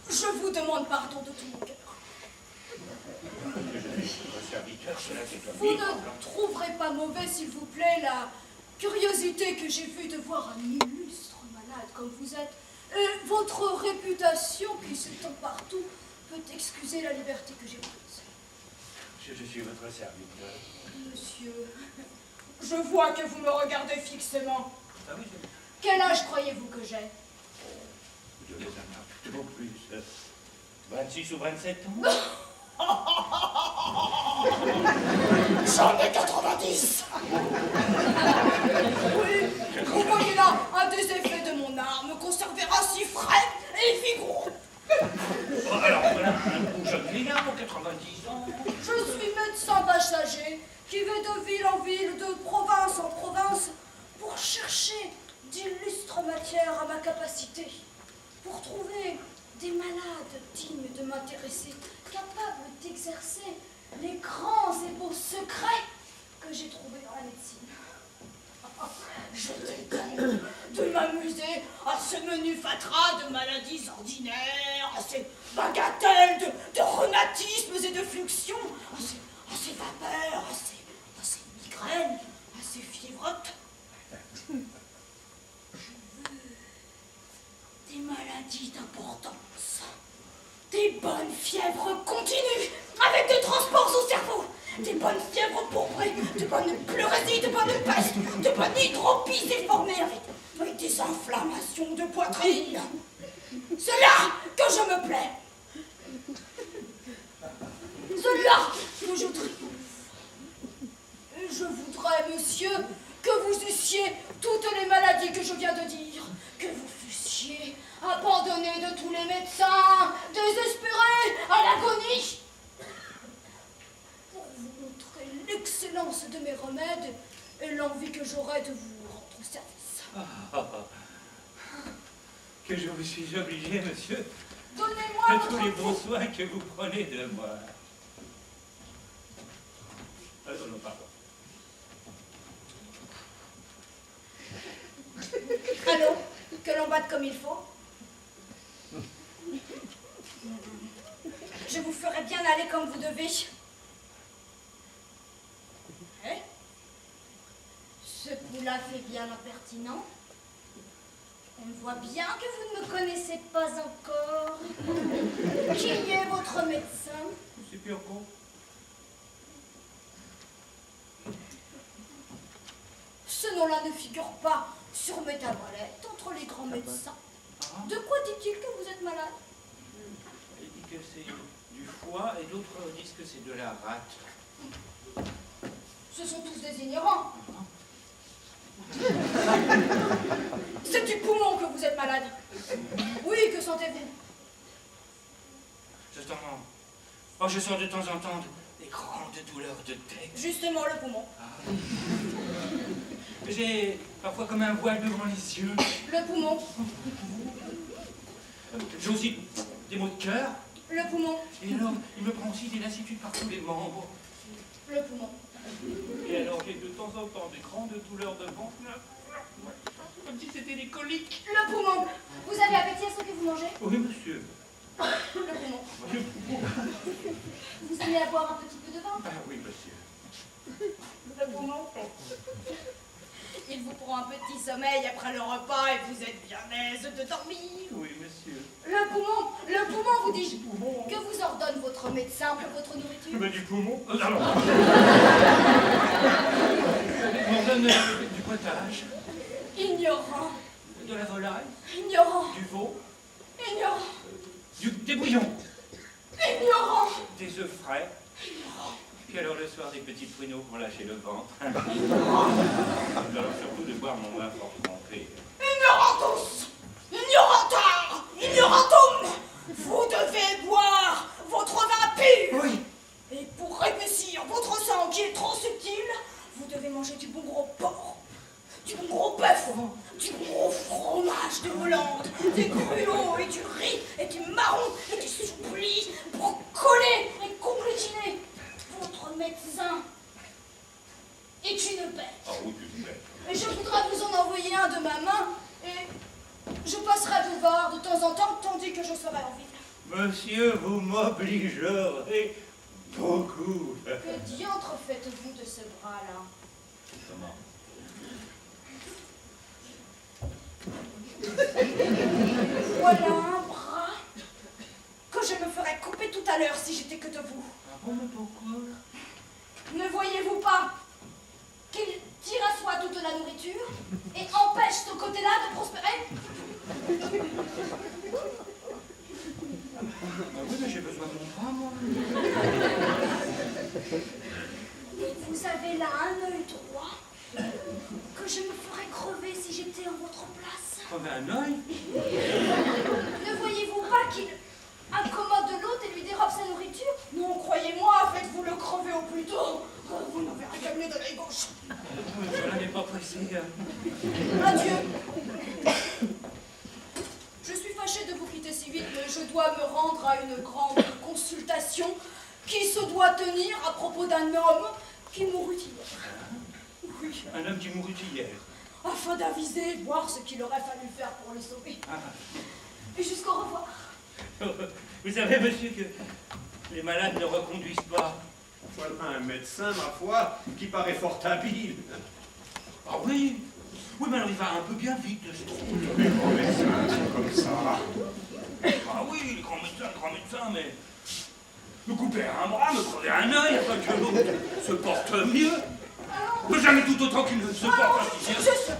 Je vous demande pardon de tout mon cœur. Vous ne trouverez pas mauvais, s'il vous plaît, la curiosité que j'ai vue de voir un illustre malade comme vous êtes. Et votre réputation qui s'étend partout peut excuser la liberté que j'ai prise. Je suis votre serviteur. Monsieur, je vois que vous me regardez fixement. Ah oui, Quel âge croyez-vous que j'ai? je les aime plutôt plus. 26 ou 27 ans. J'en ai 90. Oui, vous voyez là, un des effets de mon art me conservera si frais et vigoureux. Alors voilà, un jeune vieillard pour 90 ans. Je suis médecin passager qui va de ville en ville, de province en province, pour chercher d'illustres matières à ma capacité, pour trouver des malades dignes de m'intéresser, capables d'exercer les grands et beaux secrets que j'ai trouvés dans la médecine. Je dédaine de m'amuser à ce menu fatras de maladies ordinaires, à ces bagatelles de rhumatismes et de fluxions, à ces vapeurs, à ces migraines, à ces fièvrottes. Je veux des maladies d'importance, des bonnes fièvres continues, avec des transports au cerveau, des bonnes fièvres pourprées, de bonnes pleurésies, de bonnes pestes, de bonnes hydropies déformées avec des inflammations de poitrine. C'est là que je me plais. C'est là que je triomphe. Et je voudrais, monsieur, que vous eussiez toutes les maladies que je viens de dire, que vous fussiez abandonné de tous les médecins, désespérés à l'agonie, pour vous montrer l'excellence de mes remèdes et l'envie que j'aurais de vous rendre service. Que je vous suis obligé, monsieur, Donnez-moi de tous les votre... bons soins que vous prenez de moi. Non, pardon. Allô, que l'on batte comme il faut. Je vous ferai bien aller comme vous devez. Hein? Ce coup-là fait bien l'impertinent. On voit bien que vous ne me connaissez pas encore. Qui est votre médecin? C'est pire con. Ce nom-là ne figure pas sur mes tablettes entre les grands médecins. De quoi dit-il que vous êtes malade? Il dit que c'est du foie et d'autres disent que c'est de la rate. Ce sont tous des ignorants. C'est du poumon que vous êtes malade. Oui, que sentez-vous? Je sens de temps en temps des grandes douleurs de tête. Justement, le poumon. J'ai parfois comme un voile devant les yeux. Le poumon. J'ai aussi des maux de cœur. Le poumon. Et alors, il me prend aussi des lassitudes par tous les membres. Le poumon. Et alors, j'ai de temps en temps des grandes douleurs de ventre. Comme si c'était des coliques. Le poumon. Vous avez appétit à ce que vous mangez? Oui, monsieur. Le poumon. Le poumon. Vous aimez boire un petit peu de vin? Ah oui, monsieur. Le poumon. Il vous prend un petit sommeil après le repas et vous êtes bien aise de dormir. Oui, monsieur. Le poumon, vous dis-je. Que vous ordonne votre médecin pour votre nourriture? Mais du poumon. Non. Il m'ordonne du potage. Ignorant. De la volaille. Ignorant. Du veau. Ignorant. Des bouillons. Ignorant. Des œufs frais. Ignorant. Puis alors le soir, des petits pruneaux pour lâcher le ventre. Alors surtout de boire mon vin fort trempé. Ignorantus! Ignorantar! Ignorantum! Vous devez boire votre vin pur! Oui. Et pour réussir votre sang qui est trop subtil, vous devez manger du bon gros porc, du bon gros bœuf, du gros fromage de Hollande, des grumeaux et du riz et du marron et du soubli pour coller et complétiner. Votre médecin est une bête. Ah oui, tu Et je voudrais vous en envoyer un de ma main et je passerai vous voir de temps temps en temps, tandis que je serai en ville. Monsieur, vous m'obligerez beaucoup. Que diantre faites-vous de ce bras-là? Comment? Voilà un bras que je me ferais couper tout à l'heure si j'étais que de vous. Ah bon, mais pourquoi? Ne voyez-vous pas qu'il tire à soi toute la nourriture et empêche ce côté-là de prospérer? Ah oui, mais j'ai besoin de mon bras, moi. Et vous avez là un œil droit que je me ferais crever si j'étais en votre place. Crever un œil? Ne voyez-vous pas qu'il accommode l'autre et lui dérobe sa nourriture? Non, croyez-moi, faites-vous le crever au plus tôt. Vous n'avez rien gagné de l'œil gauche. Cela n'est pas pressé. Adieu. Je suis fâchée de vous quitter si vite, mais je dois me rendre à une grande consultation qui se doit tenir à propos d'un homme qui mourut hier. Oui. Un homme qui mourut hier. Afin d'aviser, voir ce qu'il aurait fallu faire pour le sauver. Ah. Et jusqu'au revoir. Vous savez, monsieur, que les malades ne reconduisent pas. Voilà un médecin, ma foi, qui paraît fort habile. Ah oui? Oui, mais alors il va un peu bien vite, je trouve. Les grands médecins sont comme ça. Ah oui, les grands médecins, mais... Me couper un bras, me crever un œil, afin que l'autre se porte mieux. Mais jamais tout autant qu'il ne se porte. Je suis